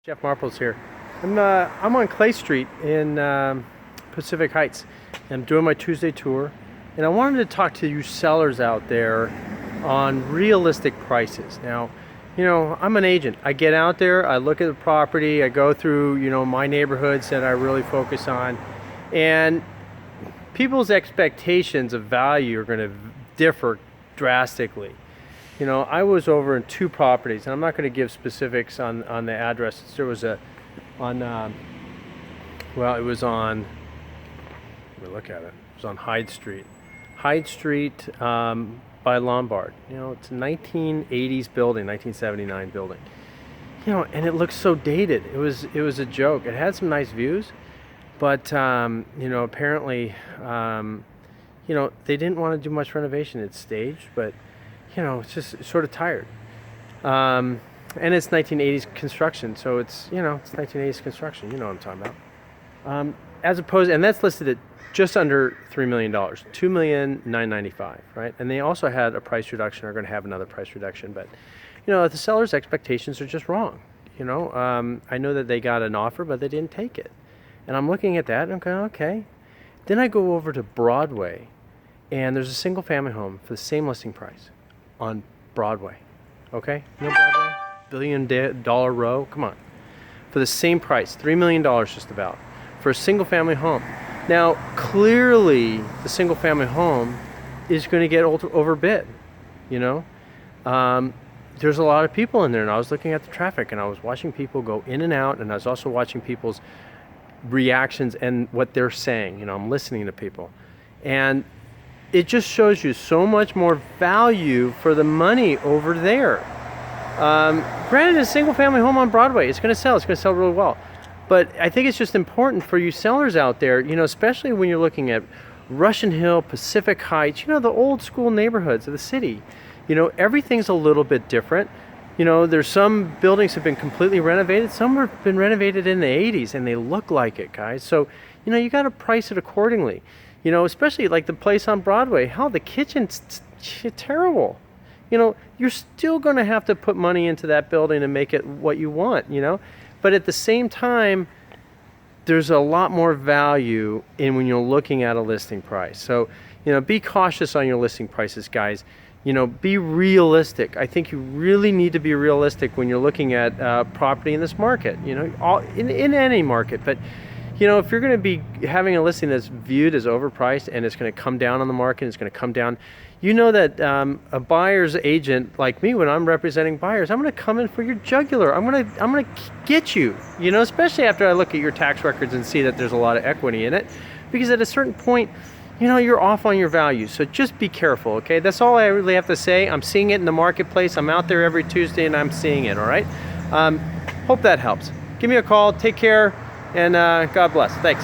Jeff Marples here. I'm on Clay Street in Pacific Heights. I'm doing my Tuesday tour, and I wanted to talk to you sellers out there on realistic prices. Now, you know, I'm an agent. I get out there, I look at the property, I go through, you know, my neighborhoods that I really focus on, and people's expectations of value are going to differ drastically. You know, I was over in two properties, and I'm not going to give specifics on the addresses. There was it was on, let me look at it. It was on Hyde Street. Hyde Street by Lombard. You know, it's a 1980s building, 1979 building. You know, and it looks so dated. It was a joke. It had some nice views, but you know, apparently, you know, they didn't want to do much renovation. It's staged, but you know, it's just sort of tired. And it's 1980s construction, so it's, you know, it's 1980s construction. You know what I'm talking about. As opposed, and that's listed at just under $3 million, $2,995,000, right? And they also had a price reduction, are going to have another price reduction, but you know, the seller's expectations are just wrong. You know, I know that they got an offer, but they didn't take it. And I'm looking at that and I'm going, okay. Then I go over to Broadway, and there's a single family home for the same listing price on Broadway. Okay? No Broadway? $1 billion row? Come on. For the same price, $3 million just about, for a single family home. Now, clearly, the single family home is going to get overbid, you know? There's a lot of people in there, and I was looking at the traffic, and I was watching people go in and out, and I was also watching people's reactions and what they're saying. You know, I'm listening to people. And it just shows you so much more value for the money over there. Granted, a single family home on Broadway, it's going to sell really well. But I think it's just important for you sellers out there, you know, especially when you're looking at Russian Hill, Pacific Heights, you know, the old school neighborhoods of the city. You know, everything's a little bit different. You know, there's some buildings have been completely renovated. Some have been renovated in the 80s, and they look like it, guys. So, you know, you got to price it accordingly. You know, especially like the place on Broadway. Hell, the kitchen's terrible. You know, you're still going to have to put money into that building and make it what you want, you know. But at the same time, there's a lot more value in when you're looking at a listing price. So, you know, be cautious on your listing prices, guys. You know, be realistic. I think you really need to be realistic when you're looking at property in this market, you know, in any market. But you know, if you're going to be having a listing that's viewed as overpriced and it's going to come down on the market, it's going to come down, you know that a buyer's agent like me, when I'm representing buyers, I'm going to come in for your jugular. I'm going to get you, you know, especially after I look at your tax records and see that there's a lot of equity in it, because at a certain point, you know, you're off on your value. So just be careful, okay? That's all I really have to say. I'm seeing it in the marketplace. I'm out there every Tuesday and I'm seeing it, all right? Hope that helps. Give me a call. Take care. And God bless. Thanks.